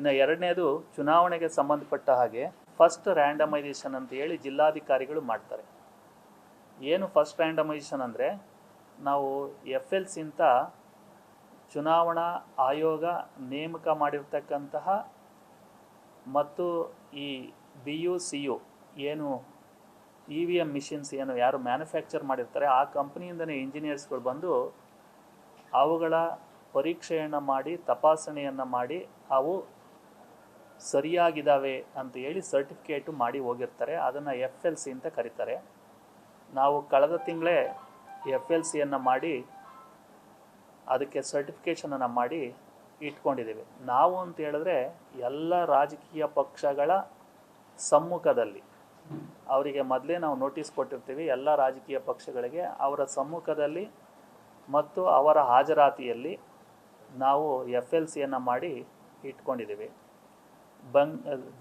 ಇನ್ನು ಎರಡನೇದು ಚುನಾವಣೆಗೆ ಸಂಬಂಧಪಟ್ಟ ಹಾಗೆ ಫಸ್ಟ್ ರ್ಯಾಂಡಮೈಸೇಷನ್ ಅಂತ ಹೇಳಿ ಜಿಲ್ಲಾಧಿಕಾರಿಗಳು ಮಾಡ್ತಾರೆ. ಏನು ಫಸ್ಟ್ ರ್ಯಾಂಡಮೈಸೇಷನ್ ಅಂದರೆ, ನಾವು FLC ಅಂತ ಚುನಾವಣಾ ಆಯೋಗ ನೇಮಕ ಮಾಡಿರ್ತಕ್ಕಂತಹ ಮತ್ತು ಈ BU-CU ಏನು EVM ಮಿಷಿನ್ಸ್ ಏನು ಯಾರು ಮ್ಯಾನುಫ್ಯಾಕ್ಚರ್ ಮಾಡಿರ್ತಾರೆ ಆ ಕಂಪ್ನಿಯಿಂದನೇ ಇಂಜಿನಿಯರ್ಸ್ಗಳು ಬಂದು ಅವುಗಳ ಪರೀಕ್ಷೆಯನ್ನು ಮಾಡಿ ತಪಾಸಣೆಯನ್ನು ಮಾಡಿ ಅವು ಸರಿಯಾಗಿದ್ದಾವೆ ಅಂತ ಹೇಳಿ ಸರ್ಟಿಫಿಕೇಟು ಮಾಡಿ ಹೋಗಿರ್ತಾರೆ. ಅದನ್ನು FLC ಅಂತ ಕರೀತಾರೆ. ನಾವು ಕಳೆದ ತಿಂಗಳೇ FLCಯನ್ನು ಮಾಡಿ ಅದಕ್ಕೆ ಸರ್ಟಿಫಿಕೇಷನನ್ನು ಮಾಡಿ ಇಟ್ಕೊಂಡಿದ್ದೀವಿ. ನಾವು ಅಂತ ಹೇಳಿದ್ರೆ ಎಲ್ಲ ರಾಜಕೀಯ ಪಕ್ಷಗಳ ಸಮ್ಮುಖದಲ್ಲಿ ಅವರಿಗೆ ಮೊದಲೇ ನಾವು ನೋಟಿಸ್ ಕೊಟ್ಟಿರ್ತೀವಿ. ಎಲ್ಲ ರಾಜಕೀಯ ಪಕ್ಷಗಳಿಗೆ ಅವರ ಸಮ್ಮುಖದಲ್ಲಿ ಮತ್ತು ಅವರ ಹಾಜರಾತಿಯಲ್ಲಿ ನಾವು FLCಯನ್ನು ಮಾಡಿ ಇಟ್ಕೊಂಡಿದ್ದೀವಿ.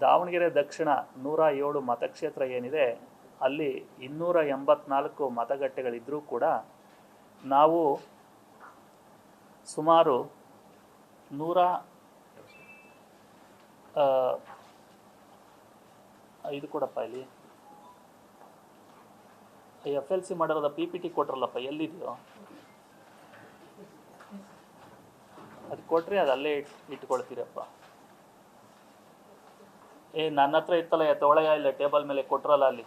ದಾವಣಗೆರೆ ದಕ್ಷಿಣ 107 ಮತಕ್ಷೇತ್ರ ಏನಿದೆ ಅಲ್ಲಿ 284 ಮತಗಟ್ಟೆಗಳಿದ್ದರೂ ಕೂಡ ನಾವು ಸುಮಾರು 105 ಕೊಡಪ್ಪ ಇಲ್ಲಿ FLC ಮಾಡಿರೋದ PPT ಕೊಟ್ರಲ್ಲಪ್ಪ, ಎಲ್ಲಿದೆಯೋ ಅದು ಕೊಟ್ರಿ, ಅದು ಅಲ್ಲೇ ಇಟ್ಕೊಳ್ತೀರಪ್ಪ. ನನ್ನ ಹತ್ರ ಇತ್ತಲ್ಲ ತೊಳೆಯ ಇಲ್ಲ ಟೇಬಲ್ ಮೇಲೆ ಕೊಟ್ರಲ್ಲ ಅಲ್ಲಿ.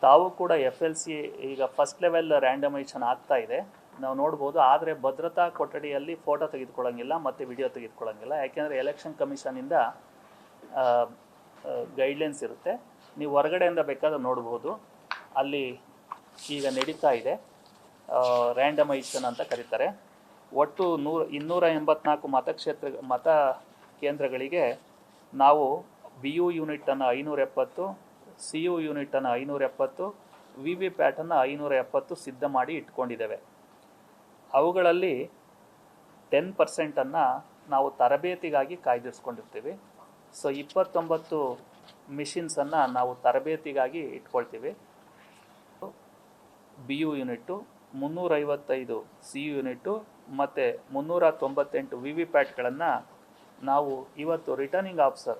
ತಾವು ಕೂಡ FLC ಈಗ ಫಸ್ಟ್ ಲೆವೆಲ್ ರ್ಯಾಂಡಮೈಸೇಷನ್ ಆಗ್ತಾ ಇದೆ, ನಾವು ನೋಡ್ಬೋದು. ಆದರೆ ಭದ್ರತಾ ಕೊಠಡಿಯಲ್ಲಿ ಫೋಟೋ ತೆಗೆದುಕೊಳ್ಳೋಂಗಿಲ್ಲ ಮತ್ತು ವಿಡಿಯೋ ತೆಗೆದುಕೊಳ್ಳೋಂಗಿಲ್ಲ. ಯಾಕೆಂದರೆ ಎಲೆಕ್ಷನ್ ಕಮಿಷನಿಂದ ಗೈಡ್ಲೈನ್ಸ್ ಇರುತ್ತೆ. ನೀವು ಹೊರಗಡೆಯಿಂದ ಬೇಕಾದ್ರೆ ನೋಡ್ಬೋದು. ಅಲ್ಲಿ ಈಗ ನಡೀತಾ ಇದೆ ರ್ಯಾಂಡಮೈಸೇಷನ್ ಅಂತ ಕರೀತಾರೆ. ಒಟ್ಟು 284 ಮತ ಕೇಂದ್ರಗಳಿಗೆ ನಾವು BU ಯೂನಿಟನ್ನು 570, CU ಯೂನಿಟನ್ನು 570, VVPATನ್ನು 570 ಸಿದ್ಧ ಮಾಡಿ ಇಟ್ಕೊಂಡಿದ್ದೇವೆ. ಅವುಗಳಲ್ಲಿ 10%ಅನ್ನು ನಾವು ತರಬೇತಿಗಾಗಿ ಕಾಯ್ದಿರಿಸ್ಕೊಂಡಿರ್ತೀವಿ. ಸೊ 29 ಮಿಷಿನ್ಸನ್ನು ನಾವು ತರಬೇತಿಗಾಗಿ ಇಟ್ಕೊಳ್ತೀವಿ. BU ಯೂನಿಟ್ಟು, 355 CU ಯೂನಿಟ್ಟು ಮತ್ತು 398 VVPATಗಳನ್ನು ನಾವು ಇವತ್ತು ರಿಟರ್ನಿಂಗ್ ಆಫೀಸರ್,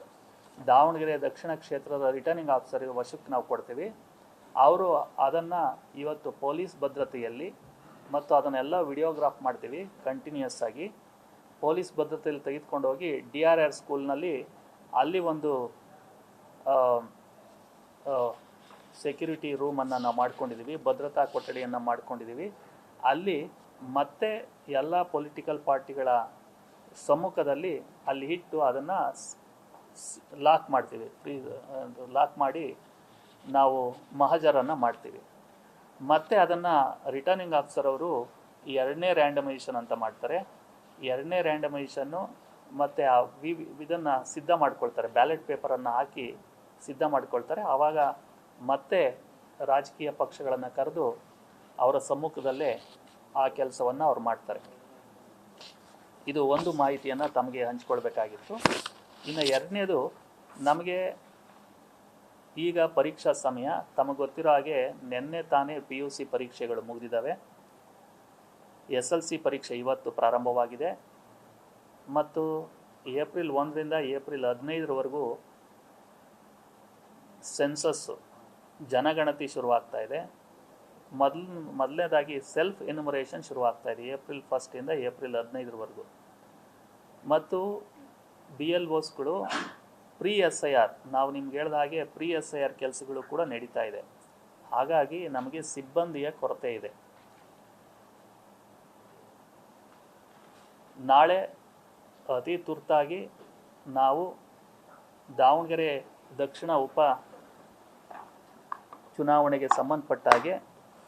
ದಾವಣಗೆರೆ ದಕ್ಷಿಣ ಕ್ಷೇತ್ರದ ರಿಟರ್ನಿಂಗ್ ಆಫೀಸರ್ಗೆ ವಶಕ್ಕೆ ನಾವು ಕೊಡ್ತೀವಿ. ಅವರು ಅದನ್ನು ಇವತ್ತು ಪೊಲೀಸ್ ಭದ್ರತೆಯಲ್ಲಿ ಮತ್ತು ಅದನ್ನೆಲ್ಲ ವಿಡಿಯೋಗ್ರಾಫ್ ಮಾಡ್ತೀವಿ ಕಂಟಿನ್ಯೂಯಸ್ ಆಗಿ. ಪೊಲೀಸ್ ಭದ್ರತೆಯಲ್ಲಿ ತೆಗೆದುಕೊಂಡು ಹೋಗಿ DRR ಸ್ಕೂಲ್ನಲ್ಲಿ ಅಲ್ಲಿ ಒಂದು ಸೆಕ್ಯೂರಿಟಿ ರೂಮನ್ನು ನಾವು ಮಾಡ್ಕೊಂಡಿದ್ದೀವಿ, ಭದ್ರತಾ ಕೊಠಡಿಯನ್ನು ಮಾಡ್ಕೊಂಡಿದ್ದೀವಿ. ಅಲ್ಲಿ ಮತ್ತೆ ಎಲ್ಲ ಪೊಲಿಟಿಕಲ್ ಪಾರ್ಟಿಗಳ ಸಮ್ಮುಖದಲ್ಲಿ ಅಲ್ಲಿ ಇಟ್ಟು ಅದನ್ನು ಲಾಕ್ ಮಾಡ್ತೀವಿ. ಲಾಕ್ ಮಾಡಿ ನಾವು ಮಹಜರನ್ನು ಮಾಡ್ತೀವಿ. ಮತ್ತು ಅದನ್ನು ರಿಟರ್ನಿಂಗ್ ಆಫೀಸರ್ ಅವರು ಈ ಎರಡನೇ ರ್ಯಾಂಡಮೈಸೇಷನ್ ಅಂತ ಮಾಡ್ತಾರೆ. ಎರಡನೇ ರ್ಯಾಂಡಮೈಸೇಷನ್ನು ಮತ್ತು ಇದನ್ನು ಸಿದ್ಧ ಮಾಡ್ಕೊಳ್ತಾರೆ, ಬ್ಯಾಲೆಟ್ ಪೇಪರನ್ನು ಹಾಕಿ ಸಿದ್ಧ ಮಾಡ್ಕೊಳ್ತಾರೆ. ಆವಾಗ ಮತ್ತೆ ರಾಜಕೀಯ ಪಕ್ಷಗಳನ್ನು ಕರೆದು ಅವರ ಸಮ್ಮುಖದಲ್ಲೇ ಆ ಕೆಲಸವನ್ನು ಅವ್ರು ಮಾಡ್ತಾರೆ. ಇದು ಒಂದು ಮಾಹಿತಿಯನ್ನು ತಮಗೆ ಹಂಚ್ಕೊಳ್ಬೇಕಾಗಿತ್ತು. ಇನ್ನು ಎರಡನೇದು, ನಮಗೆ ಈಗ ಪರೀಕ್ಷಾ ಸಮಯ. ತಮಗೆ ಗೊತ್ತಿರೋ ಹಾಗೆ ನಿನ್ನೆ ತಾನೇ PUC ಪರೀಕ್ಷೆಗಳು ಮುಗಿದಿದ್ದಾವೆ. SLC ಪರೀಕ್ಷೆ ಇವತ್ತು ಪ್ರಾರಂಭವಾಗಿದೆ ಮತ್ತು ಏಪ್ರಿಲ್ 1ರಿಂದ ಏಪ್ರಿಲ್ 15ರವರೆಗೂ ಸೆನ್ಸಸ್ ಜನಗಣತಿ ಶುರುವಾಗ್ತಾ ಇದೆ. ಮೊದಲನೇದಾಗಿ ಸೆಲ್ಫ್ ಎನ್ಯುಮರೇಷನ್ ಶುರುವಾಗ್ತಾ ಇದೆ ಏಪ್ರಿಲ್ 1ರಿಂದ ಏಪ್ರಿಲ್ 15ರವರೆಗೂ. ಮತ್ತು BLOಸ್ಗಳು ಪ್ರೀ SIR, ನಾವು ನಿಮ್ಗೆ ಹೇಳಿದ ಹಾಗೆ ಪ್ರೀ SIR ಕೆಲಸಗಳು ಕೂಡ ನಡೀತಾ ಇದೆ. ಹಾಗಾಗಿ ನಮಗೆ ಸಿಬ್ಬಂದಿಯ ಕೊರತೆ ಇದೆ. ನಾಳೆ ಅತಿ ತುರ್ತಾಗಿ ನಾವು ದಾವಣಗೆರೆ ದಕ್ಷಿಣ ಉಪ ಚುನಾವಣೆಗೆ ಸಂಬಂಧಪಟ್ಟ ಹಾಗೆ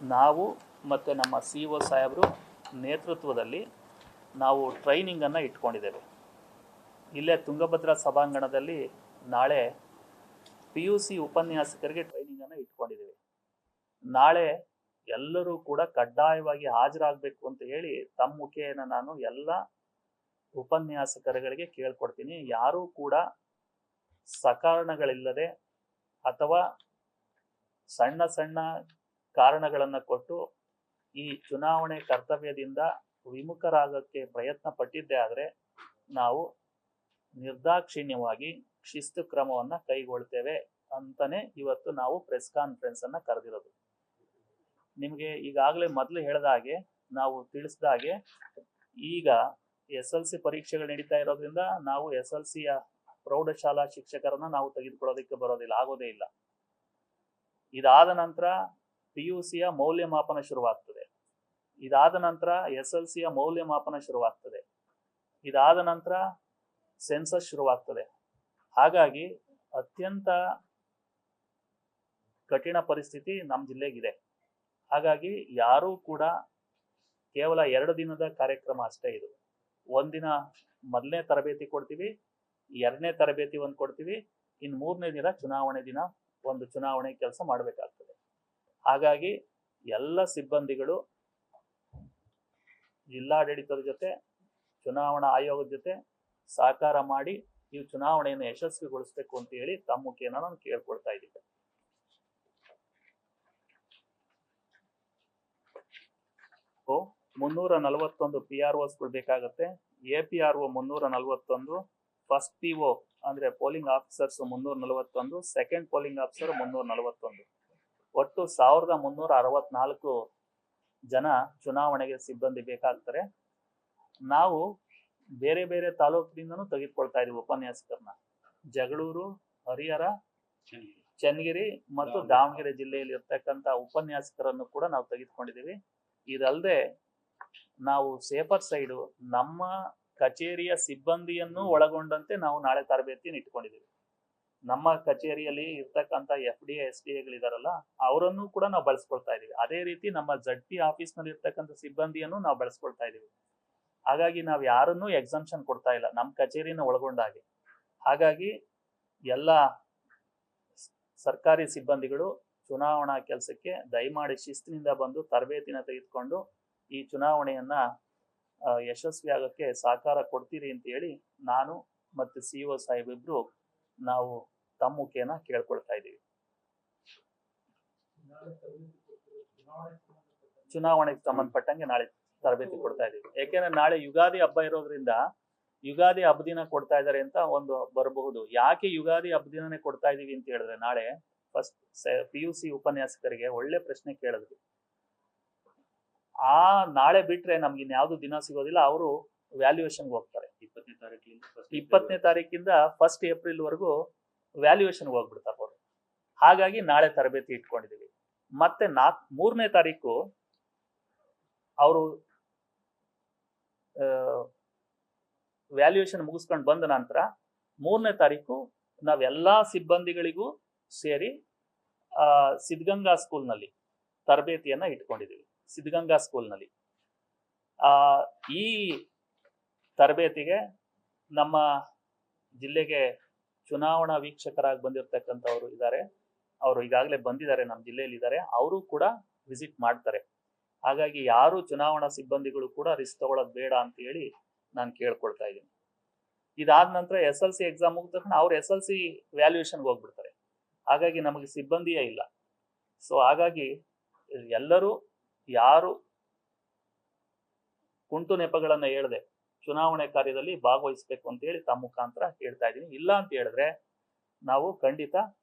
ನಾವು ಮತ್ತು ನಮ್ಮ CO ಸಾಹೇಬರು ನೇತೃತ್ವದಲ್ಲಿ ನಾವು ಟ್ರೈನಿಂಗನ್ನು ಇಟ್ಕೊಂಡಿದ್ದೇವೆ. ಇಲ್ಲೇ ತುಂಗಭದ್ರಾ ಸಭಾಂಗಣದಲ್ಲಿ ನಾಳೆ PUC ಉಪನ್ಯಾಸಕರಿಗೆ ಟ್ರೈನಿಂಗನ್ನು ಇಟ್ಕೊಂಡಿದ್ದೇವೆ. ನಾಳೆ ಎಲ್ಲರೂ ಕೂಡ ಕಡ್ಡಾಯವಾಗಿ ಹಾಜರಾಗಬೇಕು ಅಂತ ಹೇಳಿ ತಮ್ಮ ಮುಖೇನ ನಾನು ಎಲ್ಲ ಉಪನ್ಯಾಸಕರುಗಳಿಗೆ ಕೇಳ್ಕೊಡ್ತೀನಿ. ಯಾರೂ ಕೂಡ ಸಕಾರಣಗಳಿಲ್ಲದೆ ಅಥವಾ ಸಣ್ಣ ಸಣ್ಣ ಕಾರಣಗಳನ್ನು ಕೊಟ್ಟು ಈ ಚುನಾವಣೆ ಕರ್ತವ್ಯದಿಂದ ವಿಮುಖರಾಗಕ್ಕೆ ಪ್ರಯತ್ನ ಪಟ್ಟಿದ್ದೇ ಆದರೆ ನಾವು ನಿರ್ದಾಕ್ಷಿಣ್ಯವಾಗಿ ಶಿಸ್ತು ಕ್ರಮವನ್ನ ಕೈಗೊಳ್ತೇವೆ ಅಂತಾನೆ ಇವತ್ತು ನಾವು ಪ್ರೆಸ್ ಕಾನ್ಫರೆನ್ಸ್ ಅನ್ನ ಕರೆದಿರೋದು. ನಿಮಗೆ ಈಗಾಗಲೇ ಮೊದಲು ಹೇಳಿದ ಹಾಗೆ ನಾವು ತಿಳಿಸಿದ ಹಾಗೆ ಈಗ SLC ಪರೀಕ್ಷೆಗಳು ನಡೀತಾ ಇರೋದ್ರಿಂದ ನಾವು SLCಯ ಪ್ರೌಢಶಾಲಾ ಶಿಕ್ಷಕರನ್ನ ನಾವು ತೆಗೆದುಕೊಳ್ಳೋದಕ್ಕೆ ಆಗೋದೇ ಇಲ್ಲ. ಇದಾದ ನಂತರ PUCಯ ಮೌಲ್ಯಮಾಪನ ಶುರುವಾಗ್ತದೆ. ಇದಾದ ನಂತರ SLCಯ ಮೌಲ್ಯಮಾಪನ ಶುರುವಾಗ್ತದೆ. ಇದಾದ ನಂತರ ಸೆನ್ಸಸ್ ಶುರುವಾಗ್ತದೆ. ಹಾಗಾಗಿ ಅತ್ಯಂತ ಕಠಿಣ ಪರಿಸ್ಥಿತಿ ನಮ್ಮ ಜಿಲ್ಲೆಗಿದೆ. ಹಾಗಾಗಿ ಯಾರೂ ಕೂಡ ಕೇವಲ 2 ದಿನದ ಕಾರ್ಯಕ್ರಮ ಅಷ್ಟೇ ಇದು. ಒಂದಿನ ಮೊದಲನೇ ತರಬೇತಿ ಕೊಡ್ತೀವಿ, 2ನೇ ತರಬೇತಿ ಒಂದು ಕೊಡ್ತೀವಿ, ಇನ್ನು 3ನೇ ದಿನ ಚುನಾವಣೆ ದಿನ ಒಂದು ಚುನಾವಣೆ ಕೆಲಸ ಮಾಡಬೇಕಾಗ್ತದೆ. ಹಾಗಾಗಿ ಎಲ್ಲ ಸಿಬ್ಬಂದಿಗಳು ಜಿಲ್ಲಾಡಳಿತದ ಜೊತೆ ಚುನಾವಣಾ ಆಯೋಗದ ಜೊತೆ ಸಹಕಾರ ಮಾಡಿ ಈ ಚುನಾವಣೆಯನ್ನು ಯಶಸ್ವಿಗೊಳಿಸಬೇಕು ಅಂತ ಹೇಳಿ ತಮ್ಮ ಮುಖೇನ ನಾನು ಕೇಳ್ಕೊಳ್ತಾ ಇದ್ದೀನಿ. ಓ 341 PROಸ್ಗಳು ಬೇಕಾಗುತ್ತೆ. APRO 341, ಫಸ್ಟ್ PO ಅಂದ್ರೆ polling officers 341, second polling officer 341, ಒಟ್ಟು 1364 ಜನ ಚುನಾವಣೆಗೆ ಸಿಬ್ಬಂದಿ ಬೇಕಾಗ್ತಾರೆ. ನಾವು ಬೇರೆ ಬೇರೆ ತಾಲೂಕಿನಿಂದನೂ ತೆಗೆದುಕೊಳ್ತಾ ಇದೀವಿ ಉಪನ್ಯಾಸಕರನ್ನ. ಜಗಳೂರು, ಹರಿಹರ, ಚನ್ನಗಿರಿ ಮತ್ತು ದಾವಣಗೆರೆ ಜಿಲ್ಲೆಯಲ್ಲಿ ಇರ್ತಕ್ಕಂಥ ಉಪನ್ಯಾಸಕರನ್ನು ಕೂಡ ನಾವು ತೆಗೆದುಕೊಂಡಿದ್ದೀವಿ. ಇದಲ್ಲದೆ ನಾವು ಸೇಫರ್ ಸೈಡು ನಮ್ಮ ಕಚೇರಿಯ ಸಿಬ್ಬಂದಿಯನ್ನು ಒಳಗೊಂಡಂತೆ ನಾವು ನಾಳೆ ತರಬೇತಿಯನ್ನು ಇಟ್ಕೊಂಡಿದ್ದೀವಿ. ನಮ್ಮ ಕಚೇರಿಯಲ್ಲಿ ಇರ್ತಕ್ಕಂಥ FDA SDAಗಳಿದಾರಲ್ಲ ಅವರನ್ನು ಕೂಡ ನಾವು ಬಳಸ್ಕೊಳ್ತಾ ಇದೀವಿ. ಅದೇ ರೀತಿ ನಮ್ಮ ZP ಆಫೀಸ್ನಲ್ಲಿ ಇರ್ತಕ್ಕಂಥ ಸಿಬ್ಬಂದಿಯನ್ನು ನಾವು ಬಳಸ್ಕೊಳ್ತಾ ಇದೀವಿ. ಹಾಗಾಗಿ ನಾವು ಯಾರನ್ನೂ ಎಕ್ಸಂಪ್ಷನ್ ಕೊಡ್ತಾ ಇಲ್ಲ ನಮ್ಮ ಕಚೇರಿನ ಒಳಗೊಂಡ ಹಾಗೆ. ಹಾಗಾಗಿ ಎಲ್ಲ ಸರ್ಕಾರಿ ಸಿಬ್ಬಂದಿಗಳು ಚುನಾವಣಾ ಕೆಲಸಕ್ಕೆ ದಯಮಾಡಿ ಶಿಸ್ತಿನಿಂದ ಬಂದು ತರಬೇತಿನ ತೆಗೆದುಕೊಂಡು ಈ ಚುನಾವಣೆಯನ್ನ ಯಶಸ್ವಿ ಆಗೋಕ್ಕೆ ಸಹಕಾರ ಕೊಡ್ತೀರಿ ಅಂತ ಹೇಳಿ ನಾನು ಮತ್ತು CO ಸಾಹೇಬಿಬ್ರು ನಾವು ತಮ್ಮ ಮುಖೇನ ಕೇಳ್ಕೊಳ್ತಾ ಇದ್ದೀವಿ. ಚುನಾವಣೆಗೆ ಸಂಬಂಧಪಟ್ಟಂಗೆ ನಾಳೆ ತರಬೇತಿ ಕೊಡ್ತಾ ಇದೀವಿ. ಯಾಕೆಂದ್ರೆ ನಾಳೆ ಯುಗಾದಿ ಹಬ್ಬ ಇರೋದ್ರಿಂದ ಯುಗಾದಿ ಹಬ್ಬ ದಿನ ಕೊಡ್ತಾ ಇದಾರೆ ಅಂತ ಒಂದು ಬರಬಹುದು. ಯಾಕೆ ಯುಗಾದಿ ಹಬ್ಬ ದಿನನೇ ಕೊಡ್ತಾ ಇದೀವಿ ಅಂತ ಹೇಳಿದ್ರೆ, ನಾಳೆ ಫಸ್ಟ್ PUC ಉಪನ್ಯಾಸಕರಿಗೆ ಒಳ್ಳೆ ಪ್ರಶ್ನೆ ಕೇಳಿದ್ವಿ. ನಾಳೆ ಬಿಟ್ರೆ ನಮ್ಗೆ ಇನ್ಯಾವುದು ದಿನ ಸಿಗೋದಿಲ್ಲ. ಅವರು ವ್ಯಾಲ್ಯೂಯೇಷನ್ಗೆ ಹೋಗ್ತಾರೆ. 20ನೇ ತಾರೀಕಿಂದ 1 ಏಪ್ರಿಲ್ ವರೆಗೂ ವ್ಯಾಲ್ಯೂಯೇಷನ್ಗೆ ಹೋಗ್ಬಿಡ್ತಾರೆ ಅವರು. ಹಾಗಾಗಿ ನಾಳೆ ತರಬೇತಿ ಇಟ್ಕೊಂಡಿದೀವಿ. ಮತ್ತೆ 3ನೇ ತಾರೀಕು ಅವರು ವ್ಯಾಲ್ಯೂಯೇಷನ್ ಮುಗಿಸ್ಕೊಂಡು ಬಂದ ನಂತರ 3ನೇ ತಾರೀಕು ನಾವೆಲ್ಲಾ ಸಿಬ್ಬಂದಿಗಳಿಗೂ ಸೇರಿ ಸಿದ್ಧಗಂಗಾ ಸ್ಕೂಲ್ನಲ್ಲಿ ತರಬೇತಿಯನ್ನ ಇಟ್ಕೊಂಡಿದ್ದೀವಿ. ಸಿದ್ಧಗಂಗಾ ಸ್ಕೂಲ್ನಲ್ಲಿ ಈ ತರಬೇತಿಗೆ ನಮ್ಮ ಜಿಲ್ಲೆಗೆ ಚುನಾವಣಾ ವೀಕ್ಷಕರಾಗಿ ಬಂದಿರತಕ್ಕಂಥವ್ರು ಇದ್ದಾರೆ. ಅವರು ಈಗಾಗಲೇ ಬಂದಿದ್ದಾರೆ, ನಮ್ಮ ಜಿಲ್ಲೆಯಲ್ಲಿ ಇದ್ದಾರೆ. ಅವರು ಕೂಡ ವಿಸಿಟ್ ಮಾಡ್ತಾರೆ. ಹಾಗಾಗಿ ಯಾರು ಚುನಾವಣಾ ಸಿಬ್ಬಂದಿಗಳು ಕೂಡ ರಿಸ್ಕ್ ತಗೊಳ್ಳೋದು ಬೇಡ ಅಂತ ಹೇಳಿ ನಾನು ಕೇಳ್ಕೊಳ್ತಾ ಇದ್ದೀನಿ. ಇದಾದ ನಂತರ SLC ಎಕ್ಸಾಮ್ ಮುಗಿದ ತಕ್ಷಣ ಅವ್ರು SLC ವ್ಯಾಲ್ಯೂಯೇಷನ್ಗೆ ಹೋಗ್ಬಿಡ್ತಾರೆ. ಹಾಗಾಗಿ ನಮಗೆ ಸಿಬ್ಬಂದಿಯೇ ಇಲ್ಲ. ಸೊ ಹಾಗಾಗಿ ಎಲ್ಲರೂ ಯಾರು ಕುಂಟು ನೆಪಗಳನ್ನ ಹೇಳದೆ ಚುನಾವಣೆ ಕಾರ್ಯದಲ್ಲಿ ಭಾಗವಹಿಸಬೇಕು ಅಂತ ಹೇಳಿ ತಮ್ಮ ಮುಖಾಂತರ ಹೇಳ್ತಾ ಇದ್ದೀನಿ. ಇಲ್ಲ ಅಂತ ಹೇಳಿದ್ರೆ ನಾವು ಖಂಡಿತ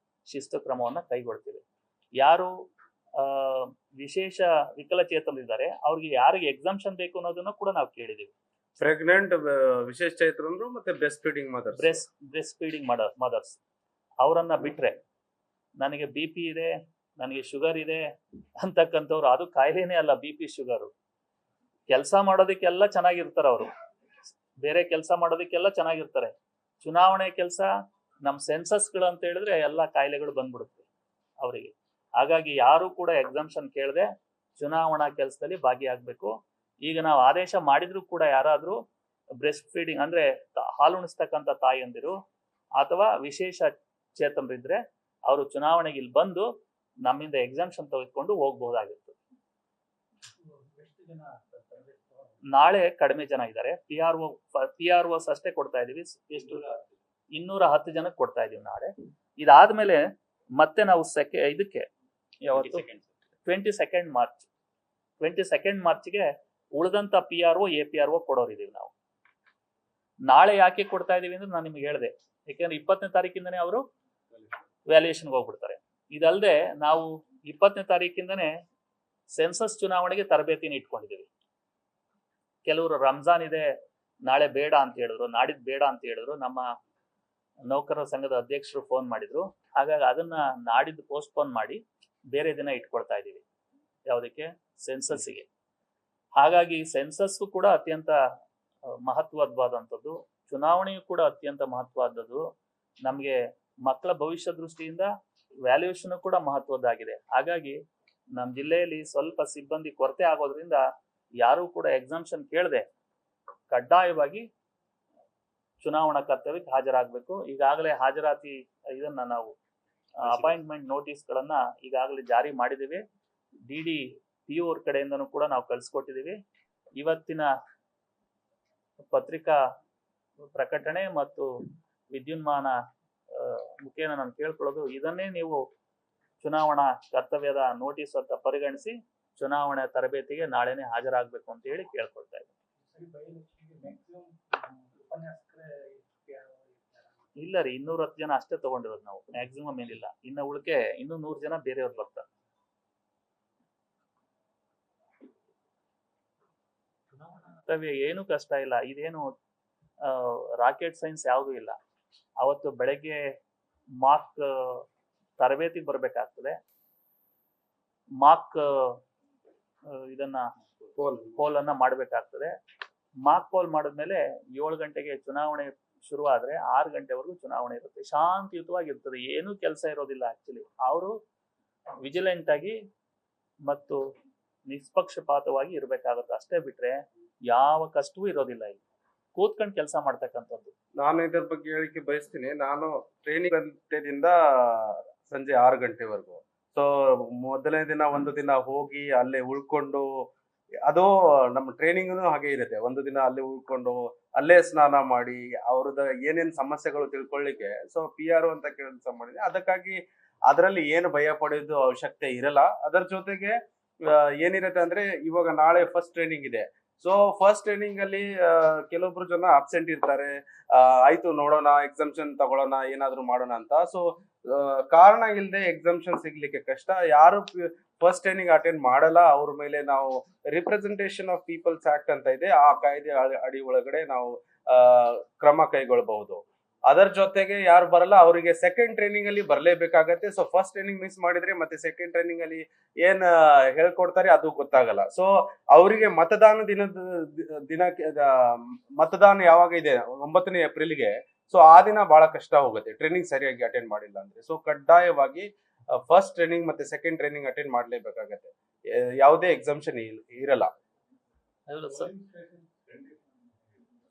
ಶಿಸ್ತು ಕ್ರಮವನ್ನ ಕೈಗೊಳ್ತೀವಿ. ಯಾರು ವಿಶೇಷ ವಿಕಲಚೇತನರಿದ್ದಾರೆ ಅವ್ರಿಗೆ ಯಾರಿಗೆ ಎಕ್ಸಾಮ್ಷನ್ ಬೇಕು ಅನ್ನೋದನ್ನ ಕೂಡ ನಾವು ಕೇಳಿದೀವಿ. ಪ್ರೆಗ್ನೆಂಟ್, ವಿಶೇಷ ಚೇತನರು ಮತ್ತೆ ಬ್ರೆಸ್ಟ್ ಫೀಡಿಂಗ್ ಮದರ್ಸ್ ಅವರನ್ನ ಬಿಟ್ರೆ, ನನಗೆ BP ಇದೆ, ನನಗೆ ಶುಗರ್ ಇದೆ ಅಂತಕ್ಕಂಥವ್ರು, ಅದು ಕಾಯಿಲೆನೇ ಅಲ್ಲ BP ಶುಗರು. ಕೆಲಸ ಮಾಡೋದಕ್ಕೆಲ್ಲ ಚೆನ್ನಾಗಿರ್ತಾರೆ ಅವರು, ಬೇರೆ ಕೆಲಸ ಮಾಡೋದಕ್ಕೆಲ್ಲ ಚೆನ್ನಾಗಿರ್ತಾರೆ. ಚುನಾವಣೆ ಕೆಲಸ, ನಮ್ಮ ಸೆನ್ಸಸ್ಗಳು ಅಂತ ಹೇಳಿದ್ರೆ ಎಲ್ಲ ಕಾಯಿಲೆಗಳು ಬಂದ್ಬಿಡುತ್ತೆ ಅವರಿಗೆ. ಹಾಗಾಗಿ ಯಾರು ಕೂಡ ಎಕ್ಸಾಮ್ಷನ್ ಕೇಳದೆ ಚುನಾವಣಾ ಕೆಲಸದಲ್ಲಿ ಭಾಗಿಯಾಗಬೇಕು. ಈಗ ನಾವು ಆದೇಶ ಮಾಡಿದ್ರು ಕೂಡ ಯಾರಾದ್ರೂ ಬ್ರೆಸ್ಟ್ ಫೀಡಿಂಗ್ ಅಂದ್ರೆ ಹಾಲುಣಿಸ್ತಕ್ಕಂಥ ತಾಯಿಯಂದಿರು ಅಥವಾ ವಿಶೇಷ ಚೇತನರಿದ್ರೆ ಅವರು ಚುನಾವಣೆಗೆ ಇಲ್ಲಿ ಬಂದು ನಮ್ಮಿಂದ ಎಕ್ಸಾಮ್ಷನ್ ತೆಗೆದುಕೊಂಡು ಹೋಗ್ಬಹುದಾಗಿತ್ತು. ನಾಳೆ ಕಡಿಮೆ ಜನ ಇದ್ದಾರೆ. PROs ಅಷ್ಟೇ ಕೊಡ್ತಾ ಇದೀವಿ. ಎಷ್ಟು 210 ಜನಕ್ಕೆ ಕೊಡ್ತಾ ಇದೀವಿ ನಾಳೆ. ಇದಾದ್ಮೇಲೆ ಮತ್ತೆ ನಾವು ಇದಕ್ಕೆ ಯಾವತ್ತು 22 ಮಾರ್ಚ್ಗೆ ಉಳಿದಂತ PRO APRO ಕೊಡೋರಿದೀವಿ ನಾವು. ನಾಳೆ ಯಾಕೆ ಕೊಡ್ತಾ ಇದೀವಿ ಅಂದ್ರೆ ನಾನು ನಿಮ್ಗೆ ಹೇಳಿದೆ, ಯಾಕೆಂದ್ರೆ 20ನೇ ತಾರೀಕಿಂದನೇ ಅವರು ವ್ಯಾಲ್ಯೂಯೇಷನ್ಗೆ ಹೋಗ್ಬಿಡ್ತಾರೆ. ಇದಲ್ಲದೆ ನಾವು 20ನೇ ತಾರೀಕಿಂದನೇ ಸೆನ್ಸಸ್ ಚುನಾವಣೆಗೆ ತರಬೇತಿನ ಇಟ್ಕೊಂಡಿದ್ದೀವಿ. ಕೆಲವರು ರಂಜಾನ್ ಇದೆ ನಾಳೆ ಬೇಡ ಅಂತ ಹೇಳಿದ್ರು, ನಾಡಿದ್ದು ಬೇಡ ಅಂತ ಹೇಳಿದ್ರು. ನಮ್ಮ ನೌಕರರ ಸಂಘದ ಅಧ್ಯಕ್ಷರು ಫೋನ್ ಮಾಡಿದ್ರು. ಹಾಗಾಗಿ ಅದನ್ನ ನಾಡಿದ್ದು ಪೋಸ್ಟ್ಪೋನ್ ಮಾಡಿ ಬೇರೆ ದಿನ ಇಟ್ಕೊಳ್ತಾ ಇದ್ದೀವಿ. ಯಾವುದಕ್ಕೆ? ಸೆನ್ಸಸ್ಸಿಗೆ. ಹಾಗಾಗಿ ಸೆನ್ಸಸ್ ಕೂಡ ಅತ್ಯಂತ ಮಹತ್ವವಾದಂಥದ್ದು, ಚುನಾವಣೆಯು ಕೂಡ ಅತ್ಯಂತ ಮಹತ್ವವಾದದ್ದು. ನಮಗೆ ಮಕ್ಕಳ ಭವಿಷ್ಯ ದೃಷ್ಟಿಯಿಂದ ವ್ಯಾಲ್ಯೂಯೇಷನ್ ಕೂಡ ಮಹತ್ವದ್ದಾಗಿದೆ. ಹಾಗಾಗಿ ನಮ್ಮ ಜಿಲ್ಲೆಯಲ್ಲಿ ಸ್ವಲ್ಪ ಸಿಬ್ಬಂದಿ ಕೊರತೆ ಆಗೋದ್ರಿಂದ ಯಾರೂ ಕೂಡ ಎಕ್ಸಾಮ್ಷನ್ ಕೇಳದೆ ಕಡ್ಡಾಯವಾಗಿ ಚುನಾವಣಾ ಕರ್ತವ್ಯಕ್ಕೆ ಹಾಜರಾಗಬೇಕು. ಈಗಾಗಲೇ ಹಾಜರಾತಿ ಇದನ್ನ ನಾವು ಅಪಾಯಿಂಟ್ಮೆಂಟ್ ನೋಟಿಸ್ಗಳನ್ನ ಈಗಾಗಲೇ ಜಾರಿ ಮಾಡಿದ್ದೀವಿ. DDPO ಅವ್ರ ಕಡೆಯಿಂದನೂ ಕೂಡ ನಾವು ಕಳಿಸ್ಕೊಟ್ಟಿದ್ದೀವಿ. ಇವತ್ತಿನ ಪತ್ರಿಕಾ ಪ್ರಕಟಣೆ ಮತ್ತು ವಿದ್ಯುನ್ಮಾನ ಮುಖೇನ ನಾನು ಕೇಳ್ಕೊಳ್ಳೋದು, ಇದನ್ನೇ ನೀವು ಚುನಾವಣಾ ಕರ್ತವ್ಯದ ನೋಟಿಸ್ ಅಂತ ಪರಿಗಣಿಸಿ ಚುನಾವಣೆ ತರಬೇತಿಗೆ ನಾಳೆನೆ ಹಾಜರಾಗಬೇಕು ಅಂತ ಹೇಳಿ ಕೇಳ್ಕೊಳ್ತಾ ಇದ್ದೀನಿ. ಇಲ್ಲ ರೀ, 210 ಜನ ಅಷ್ಟೇ ತಗೊಂಡಿರೋದು ನಾವು, ಮ್ಯಾಕ್ಸಿಮಮ್ ಏನಿಲ್ಲ. ಇನ್ನು ಉಳಿಕೆ ಇನ್ನೂ 100 ಜನ ಬೇರೆಯವ್ರು ಬರ್ತಾರೆ. ಕರ್ತವ್ಯ ಏನು ಕಷ್ಟ ಇಲ್ಲ, ಇದೇನು ರಾಕೆಟ್ ಸೈನ್ಸ್ ಯಾವುದೂ ಇಲ್ಲ. ಅವತ್ತು ಬೆಳಗ್ಗೆ ಮಾಕ್ ತರಬೇತಿಗೆ ಬರಬೇಕಾಗ್ತದೆ. ಮಾಕ್ ಇದನ್ನ ಪೋಲ್ ಅನ್ನ ಮಾಡಬೇಕಾಗ್ತದೆ. ಮಾಕ್ ಪೋಲ್ ಮಾಡಿದ್ಮೇಲೆ 7 ಗಂಟೆಗೆ ಚುನಾವಣೆ ಶುರು ಆದ್ರೆ 6 ಗಂಟೆವರೆಗೂ ಚುನಾವಣೆ ಇರುತ್ತೆ. ಶಾಂತಿಯುತವಾಗಿರ್ತದೆ, ಏನೂ ಕೆಲಸ ಇರೋದಿಲ್ಲ. ಆಕ್ಚುಲಿ ಅವರು ವಿಜಿಲೆಂಟ್ ಆಗಿ ಮತ್ತು ನಿಷ್ಪಕ್ಷಪಾತವಾಗಿ ಇರ್ಬೇಕಾಗುತ್ತೆ. ಅಷ್ಟೇ ಬಿಟ್ರೆ ಯಾವ ಕಷ್ಟವೂ ಇರೋದಿಲ್ಲ. ಇಲ್ಲಿ ಕೂತ್ಕೊಂಡು ಕೆಲಸ ಮಾಡ್ತಕ್ಕಂಥದ್ದು. ನಾನು ಇದ್ರ ಬಗ್ಗೆ ಹೇಳಿಕೆ ಬಯಸ್ತೀನಿ. ನಾನು ಟ್ರೈನಿಂಗ್ ಗಂಟೆದಿಂದ ಸಂಜೆ 6 ಗಂಟೆವರೆಗೂ. ಸೊ ಮೊದಲನೇ ದಿನ ಒಂದು ದಿನ ಹೋಗಿ ಅಲ್ಲೇ ಉಳ್ಕೊಂಡು, ಅದು ನಮ್ಮ ಟ್ರೈನಿಂಗ್ನು ಹಾಗೆ ಇರುತ್ತೆ. ಒಂದು ದಿನ ಅಲ್ಲೇ ಉಳ್ಕೊಂಡು ಅಲ್ಲೇ ಸ್ನಾನ ಮಾಡಿ ಅವ್ರದ್ದು ಏನೇನ್ ಸಮಸ್ಯೆಗಳು ತಿಳ್ಕೊಳ್ಳಿಕ್ಕೆ ಸೊ PRO ಅಂತ ಕೆಲಸ ಮಾಡಿದೆ. ಅದಕ್ಕಾಗಿ ಅದರಲ್ಲಿ ಏನು ಭಯ ಪಡೆಯೋದು ಅವಶ್ಯಕತೆ ಇರಲ್ಲ. ಅದರ ಜೊತೆಗೆ ಏನಿರುತ್ತೆ ಅಂದ್ರೆ, ಇವಾಗ ನಾಳೆ ಫಸ್ಟ್ ಟ್ರೈನಿಂಗ್ ಇದೆ. ಸೊ ಫಸ್ಟ್ ಟ್ರೈನಿಂಗ್ ಅಲ್ಲಿ ಕೆಲವೊಬ್ರು ಜನ ಅಬ್ಸೆಂಟ್ ಇರ್ತಾರೆ. ಆಯ್ತು ನೋಡೋಣ, ಎಕ್ಸಾಮ್ಷನ್ ತಗೊಳ್ಳೋಣ, ಏನಾದ್ರು ಮಾಡೋಣ ಅಂತ. ಸೊ ಕಾರಣ ಇಲ್ಲದೆ ಎಕ್ಸಾಮ್ಷನ್ ಸಿಗ್ಲಿಕ್ಕೆ ಕಷ್ಟ. ಯಾರು ಫಸ್ಟ್ ಟ್ರೈನಿಂಗ್ ಅಟೆಂಡ್ ಮಾಡಲ್ಲ ಅವ್ರ ಮೇಲೆ ನಾವು ರಿಪ್ರೆಸೆಂಟೇಷನ್ ಆಫ್ ಪೀಪಲ್ಸ್ ಆಕ್ಟ್ ಅಂತ ಇದೆ, ಆ ಕಾಯ್ದೆ ಅಡಿ ಒಳಗಡೆ ನಾವು ಕ್ರಮ ಕೈಗೊಳ್ಳಬಹುದು. ಅದರ ಜೊತೆಗೆ ಯಾರು ಬರಲ್ಲ ಅವರಿಗೆ ಸೆಕೆಂಡ್ ಟ್ರೈನಿಂಗ್ ಅಲ್ಲಿ ಬರ್ಲೇಬೇಕಾಗತ್ತೆ. ಸೊ ಫಸ್ಟ್ ಟ್ರೈನಿಂಗ್ ಮಿಸ್ ಮಾಡಿದ್ರೆ ಮತ್ತೆ ಸೆಕೆಂಡ್ ಟ್ರೈನಿಂಗ್ ಅಲ್ಲಿ ಏನ್ ಹೇಳ್ಕೊಡ್ತಾರೆ ಅದು ಗೊತ್ತಾಗಲ್ಲ. ಸೊ ಅವರಿಗೆ ಮತದಾನ ದಿನಕ್ಕೆ ಮತದಾನ ಯಾವಾಗ ಇದೆ 9ನೇ ಏಪ್ರಿಲ್ಗೆ, ಸೊ ಆ ದಿನ ಬಹಳ ಕಷ್ಟ ಹೋಗುತ್ತೆ ಟ್ರೈನಿಂಗ್ ಸರಿಯಾಗಿ ಅಟೆಂಡ್ ಮಾಡಿಲ್ಲ ಅಂದ್ರೆ. ಸೊ ಕಡ್ಡಾಯವಾಗಿ ಫಸ್ಟ್ ಟ್ರೈನಿಂಗ್ ಮತ್ತೆ ಸೆಕೆಂಡ್ ಟ್ರೈನಿಂಗ್ ಅಟೆಂಡ್ ಮಾಡ್ಲೇಬೇಕಾಗತ್ತೆ. ಯಾವುದೇ ಎಕ್ಸಾಮ್ಷನ್ ಇರಲ್ಲ.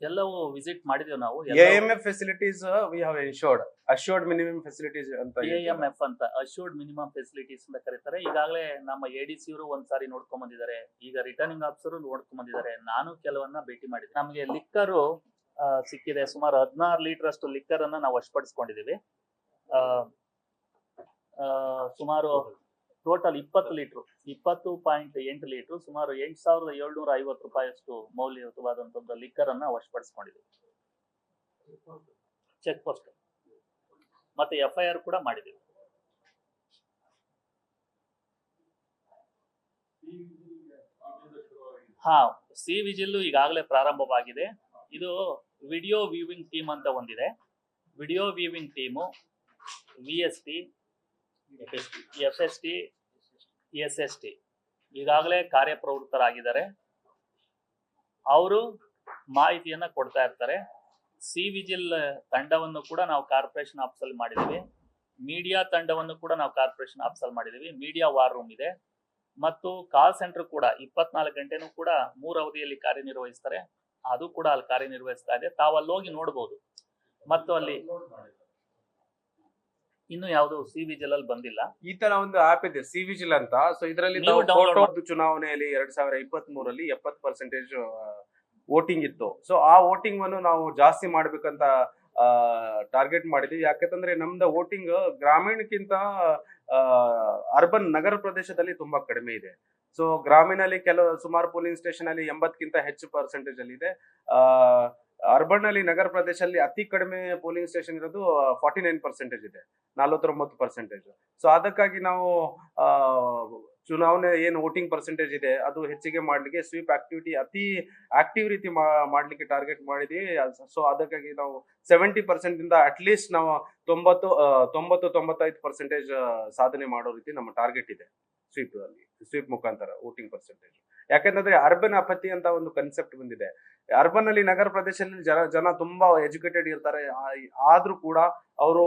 ಎಲ್ಲವೂ ವಿಸಿಟ್ ಮಾಡಿದೀವಿ ನಾವು. AMF facilities we have ensured, assured minimum facilities ಅಂತ AMF ಅಂತ ಅಶ್ಯೂರ್ಡ್ ಮಿನಿಮಮ್ ಫೆಸಿಲಿಟೀಸ್ ಅಂತ ಕರೀತಾರೆ. ಈಗಾಗಲೇ ನಮ್ಮ ADC ಅವರು ಒಂದ್ಸಾರಿ ನೋಡ್ಕೊಂಡ್ ಬಂದಿದ್ದಾರೆ. ಈಗ ರಿಟರ್ನಿಂಗ್ ಆಫೀಸರ್ ನೋಡ್ಕೊಂಡ್ ಬಂದಿದ್ದಾರೆ. ನಾನು ಕೆಲವನ್ನ ಭೇಟಿ ಮಾಡಿದ್ದೆ. ನಮಗೆ ಲಿಕ್ಕರು ಸಿಕ್ಕಿದೆ. ಸುಮಾರು 16 ಲೀಟರ್ ಅಷ್ಟು ಲಿಕ್ಕರ್ ಅನ್ನ ನಾವು ವಶಪಡಿಸ್ಕೊಂಡಿದ್ದೀವಿ. ಸುಮಾರು ಟೋಟಲ್ 20 ಲೀಟರ್ 20.8 ಲೀಟರ್ ಸುಮಾರು 8,750 ರೂಪಾಯಿಯಷ್ಟು ಮೌಲ್ಯಯುತವಾದಂತಹ ಲಿಕ್ಕರ್ ಅನ್ನ ವಶಪಡಿಸ್ಕೊಂಡಿದ್ದೀವಿ. ಚೆಕ್ ಪೋಸ್ಟ್ ಮತ್ತೆ FIR ಕೂಡ ಮಾಡಿದ್ದೀವಿ. ಸಿ ವಿಜಿಲ್ ಈಗಾಗಲೇ ಪ್ರಾರಂಭವಾಗಿದೆ. ಇದು ವಿಡಿಯೋ ವ್ಯೂವಿಂಗ್ ಟೀಮ್ ಅಂತ ಒಂದಿದೆ. Video viewing team VST, FST, SST ಈಗಾಗಲೇ ಕಾರ್ಯಪ್ರವೃತ್ತರಾಗಿದ್ದಾರೆ. ಅವರು ಮಾಹಿತಿಯನ್ನ ಕೊಡ್ತಾ ಇರ್ತಾರೆ. ಸಿ ವಿಜಿಲ್ ತಂಡವನ್ನು ಕೂಡ ನಾವು ಕಾರ್ಪೊರೇಷನ್ ಆಫೀಸಲ್ಲಿ ಮಾಡಿದ್ದೀವಿ. ಮೀಡಿಯಾ ತಂಡವನ್ನು ಕೂಡ ನಾವು ಕಾರ್ಪೊರೇಷನ್ ಆಫೀಸಲ್ಲಿ ಮಾಡಿದ್ದೀವಿ. ಮೀಡಿಯಾ ವಾರ್ ರೂಮ್ ಇದೆ ಮತ್ತು ಕಾಲ್ ಸೆಂಟರ್ ಕೂಡ 24 ಗಂಟೆನೂ ಕೂಡ 3 ಅವಧಿಯಲ್ಲಿ ಕಾರ್ಯನಿರ್ವಹಿಸ್ತಾರೆ. ಅದು ಕೂಡ ಅಲ್ಲಿ ಕಾರ್ಯನಿರ್ವಹಿಸ್ತಾ ಇದೆ. ತಾವು ಅಲ್ಲಿ ಹೋಗಿ ನೋಡ್ಬೋದು. ಮತ್ತು ಅಲ್ಲಿ ಇನ್ನು ಯಾವುದು ಸಿ ವಿಜಿಲ್ ಅಲ್ಲಿ ಬಂದಿಲ್ಲ. ಈ ತರ ಒಂದು ಆಪ್ ಇದೆ ಸಿ ವಿಜಿಲ್ ಅಂತ. ಸೊ ಇದರಲ್ಲಿ ಚುನಾವಣೆಯಲ್ಲಿ 2023 70% ವೋಟಿಂಗ್ ಇತ್ತು. ಸೊ ಆ ವೋಟಿಂಗ್ ಅನ್ನು ನಾವು ಜಾಸ್ತಿ ಮಾಡ್ಬೇಕಂತ ಟಾರ್ಗೆಟ್ ಮಾಡಿದ್ವಿ. ಯಾಕಂತಂದ್ರೆ ನಮ್ದು ವೋಟಿಂಗ್ ಗ್ರಾಮೀಣಕ್ಕಿಂತ ಅರ್ಬನ್ ನಗರ ಪ್ರದೇಶದಲ್ಲಿ ತುಂಬಾ ಕಡಿಮೆ ಇದೆ. ಸೊ ಗ್ರಾಮೀಣಲ್ಲಿ ಸುಮಾರು ಪೋಲಿಂಗ್ ಸ್ಟೇಷನ್ ಅಲ್ಲಿ 80ಕ್ಕಿಂತ ಹೆಚ್ಚು ಪರ್ಸೆಂಟೇಜ್ ಅಲ್ಲಿ ಇದೆ. ಅರ್ಬನ್ ಅಲ್ಲಿ, ನಗರ ಪ್ರದೇಶದಲ್ಲಿ ಅತಿ ಕಡಿಮೆ ಪೋಲಿಂಗ್ ಸ್ಟೇಷನ್ ಇರೋದು 49% ಇದೆ, 49%. ಸೊ ಅದಕ್ಕಾಗಿ ನಾವು ಚುನಾವಣೆ ಏನು ವೋಟಿಂಗ್ ಪರ್ಸೆಂಟೇಜ್ ಇದೆ ಅದು ಹೆಚ್ಚಿಗೆ ಮಾಡ್ಲಿಕ್ಕೆ ಸ್ವೀಪ್ ಆಕ್ಟಿವಿಟಿ ಅತಿ ಆಕ್ಟಿವ್ ರೀತಿ ಮಾಡ್ಲಿಕ್ಕೆ ಟಾರ್ಗೆಟ್ ಮಾಡಿದ್ವಿ. ಸೊ ಅದಕ್ಕಾಗಿ ನಾವು 70% ಇಂದ ಅಟ್ಲೀಸ್ಟ್ ನಾವು 90-95% ಸಾಧನೆ ಮಾಡೋ ರೀತಿ ನಮ್ಮ ಟಾರ್ಗೆಟ್ ಇದೆ ಸ್ವೀಪ್ ಮುಖಾಂತರ ವೋಟಿಂಗ್ ಪರ್ಸೆಂಟೇಜ್. ಯಾಕಂತಂದ್ರೆ ಅರ್ಬನ್ ಅಪತಿ ಅಂತ ಒಂದು ಕನ್ಸೆಪ್ಟ್ ಬಂದಿದೆ. ಅರ್ಬನ್ ಅಲ್ಲಿ, ನಗರ ಪ್ರದೇಶದಲ್ಲಿ ಜನ ತುಂಬಾ ಎಜುಕೇಟೆಡ್ ಇರ್ತಾರೆ, ಆದ್ರೂ ಕೂಡ ಅವರು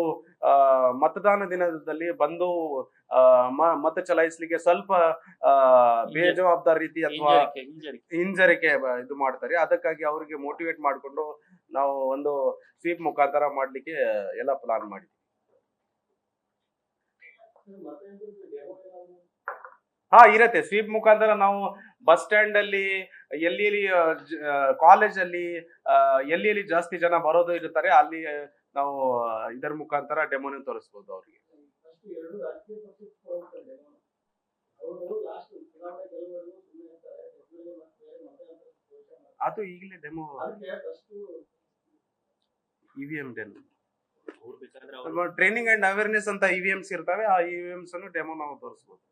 ಮತದಾನ ದಿನದಲ್ಲಿ ಬಂದು ಮತ ಚಲಾಯಿಸ್ಲಿಕ್ಕೆ ಸ್ವಲ್ಪ ಬೇಜವಾಬ್ದಾರಿ ರೀತಿ ಅಥವಾ ಹಿಂಜರಿಕೆ ಇದು ಮಾಡ್ತಾರೆ. ಅದಕ್ಕಾಗಿ ಅವರಿಗೆ ಮೋಟಿವೇಟ್ ಮಾಡಿಕೊಂಡು ನಾವು ಒಂದು ಸ್ವೀಪ್ ಮುಖಾಂತರ ಮಾಡ್ಲಿಕ್ಕೆ ಎಲ್ಲ ಪ್ಲಾನ್ ಮಾಡಿದ್ವಿ. ಇರತ್ತೆ. ಸ್ವೀಪ್ ಮುಖಾಂತರ ನಾವು ಬಸ್ ಸ್ಟ್ಯಾಂಡ್ ಅಲ್ಲಿ, ಎಲ್ಲಿ ಕಾಲೇಜ್ ಅಲ್ಲಿ, ಎಲ್ಲಿ ಜಾಸ್ತಿ ಜನ ಬರೋದು ಇರ್ತಾರೆ ಅಲ್ಲಿ ನಾವು ಇದರ ಮುಖಾಂತರ ಡೆಮೋನ ತೋರಿಸ್ಬೋದು ಅವ್ರಿಗೆ. ಅದು ಈಗಲೇ demo EVM training and awareness ಅಂತ ಇವಿಎಂಸ್ ಇರ್ತವೆ. ಆ ಇವಿಎಂಸ್ ಅನ್ನು ಡೆಮೋ ನಾವು ತೋರಿಸ್ಬೋದು.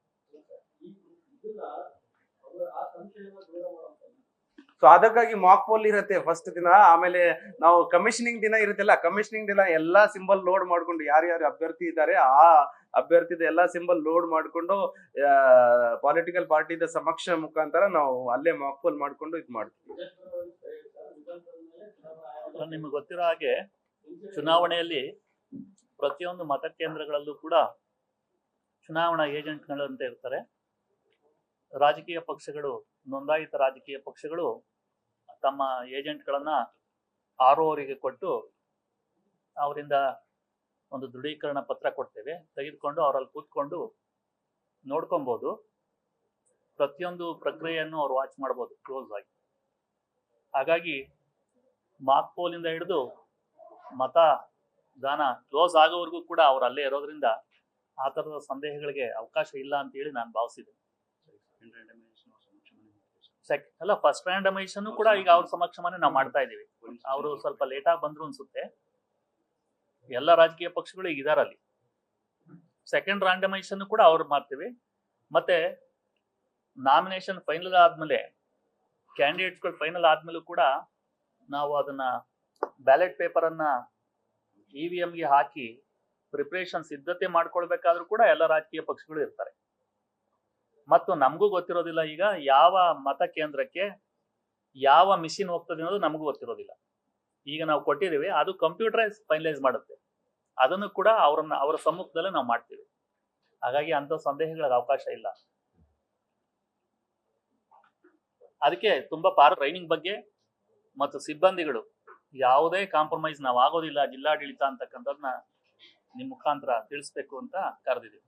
ಸೊ ಅದಕ್ಕಾಗಿ ಮಾಕ್ ಪೋಲ್ ಇರುತ್ತೆ ಫಸ್ಟ್ ದಿನ. ಆಮೇಲೆ ನಾವು ಕಮಿಷನಿಂಗ್ ದಿನ ಇರುತ್ತಲ್ಲ, ಕಮಿಷನಿಂಗ್ ದಿನ ಎಲ್ಲಾ ಸಿಂಬಲ್ ಲೋಡ್ ಮಾಡ್ಕೊಂಡು ಯಾರ್ಯಾರು ಅಭ್ಯರ್ಥಿ ಇದ್ದಾರೆ ಆ ಅಭ್ಯರ್ಥಿದ ಎಲ್ಲಾ ಸಿಂಬಲ್ ಲೋಡ್ ಮಾಡ್ಕೊಂಡು ಪೊಲಿಟಿಕಲ್ ಪಾರ್ಟಿದ ಸಮಕ್ಷ ಮುಖಾಂತರ ನಾವು ಅಲ್ಲೇ ಮಾಕ್ ಪೋಲ್ ಮಾಡ್ಕೊಂಡು ಇದು ಮಾಡ್ತೀವಿ. ನಿಮ್ಗೆ ಗೊತ್ತಿರೋ ಹಾಗೆ ಚುನಾವಣೆಯಲ್ಲಿ ಪ್ರತಿಯೊಂದು ಮತಕೇಂದ್ರಗಳಲ್ಲೂ ಕೂಡ ಚುನಾವಣಾ ಏಜೆಂಟ್ಗಳಂತ ಇರ್ತಾರೆ. ರಾಜಕೀಯ ಪಕ್ಷಗಳು, ನೋಂದಾಯಿತ ರಾಜಕೀಯ ಪಕ್ಷಗಳು ತಮ್ಮ ಏಜೆಂಟ್ಗಳನ್ನ RO ಕೊಟ್ಟು ಅವರಿಂದ ಒಂದು ದೃಢೀಕರಣ ಪತ್ರ ಕೊಡ್ತೇವೆ. ತೆಗೆದುಕೊಂಡು ಅವರಲ್ಲಿ ಕೂತ್ಕೊಂಡು ನೋಡ್ಕೊಬಹುದು. ಪ್ರತಿಯೊಂದು ಪ್ರಕ್ರಿಯೆಯನ್ನು ಅವ್ರು ವಾಚ್ ಮಾಡ್ಬೋದು ಕ್ಲೋಸ್ ಆಗಿ. ಹಾಗಾಗಿ ಮಾಕ್ ಪೋಲಿಂದ ಹಿಡಿದು ಮತದಾನ ಕ್ಲೋಸ್ ಆಗೋವರೆಗೂ ಕೂಡ ಅವ್ರು ಅಲ್ಲೇ ಇರೋದ್ರಿಂದ ಆ ಥರದ ಸಂದೇಹಗಳಿಗೆ ಅವಕಾಶ ಇಲ್ಲ ಅಂತ ಹೇಳಿ ನಾನು ಭಾವಿಸಿದೆ. ಅಲ್ಲ, ಫಸ್ಟ್ ರ್ಯಾಂಡಮೈಸೇಷನ್ ಕೂಡ ಈಗ ಅವ್ರ ಸಮಕ್ಷಮನೆ ನಾವು ಮಾಡ್ತಾ ಇದೀವಿ. ಅವರು ಸ್ವಲ್ಪ ಲೇಟ್ ಆಗಿ ಬಂದ್ರು ಅನ್ಸುತ್ತೆ. ಎಲ್ಲ ರಾಜಕೀಯ ಪಕ್ಷಗಳು ಈಗ ಇದಾರಲ್ಲಿ. ಸೆಕೆಂಡ್ ರ್ಯಾಂಡಮೈಸೇಷನ್ ಕೂಡ ಅವ್ರು ಮಾಡ್ತೀವಿ. ಮತ್ತೆ ನಾಮಿನೇಷನ್ ಫೈನಲ್ ಆದ್ಮೇಲೆ, ಕ್ಯಾಂಡಿಡೇಟ್ಸ್ಗಳು ಫೈನಲ್ ಆದ್ಮೇಲೂ ಕೂಡ ನಾವು ಅದನ್ನ ಬ್ಯಾಲೆಟ್ ಪೇಪರ್ ಅನ್ನ EVMಗೆ ಹಾಕಿ ಪ್ರಿಪರೇಷನ್ ಸಿದ್ಧತೆ ಮಾಡ್ಕೊಳ್ಬೇಕಾದ್ರೂ ಕೂಡ ಎಲ್ಲ ರಾಜಕೀಯ ಪಕ್ಷಗಳು ಇರ್ತಾರೆ. ಮತ್ತು ನಮಗೂ ಗೊತ್ತಿರೋದಿಲ್ಲ ಈಗ ಯಾವ ಮತ ಕೇಂದ್ರಕ್ಕೆ ಯಾವ ಮಿಷಿನ್ ಹೋಗ್ತದೆ ಅನ್ನೋದು ನಮಗೂ ಗೊತ್ತಿರೋದಿಲ್ಲ. ಈಗ ನಾವು ಕೊಟ್ಟಿದ್ದೀವಿ, ಅದು ಕಂಪ್ಯೂಟರೈಸ್ ಫೈನಲೈಸ್ ಮಾಡುತ್ತೆ. ಅದನ್ನು ಕೂಡ ಅವರ ಸಮ್ಮುಖದಲ್ಲೇ ನಾವು ಮಾಡ್ತೀವಿ. ಹಾಗಾಗಿ ಅಂಥ ಸಂದೇಹಗಳಿಗೆ ಅವಕಾಶ ಇಲ್ಲ. ಅದಕ್ಕೆ ತುಂಬಾ ಟ್ರೈನಿಂಗ್ ಬಗ್ಗೆ ಮತ್ತು ಸಿಬ್ಬಂದಿಗಳು ಯಾವುದೇ ಕಾಂಪ್ರಮೈಸ್ ನಾವು ಆಗೋದಿಲ್ಲ ಜಿಲ್ಲಾಡಳಿತ ಅಂತಕ್ಕಂಥದ್ದನ್ನ ನಿಮ್ಮ ಮುಖಾಂತರ ತಿಳಿಸ್ಬೇಕು ಅಂತ ಕರೆದಿದ್ದೀವಿ.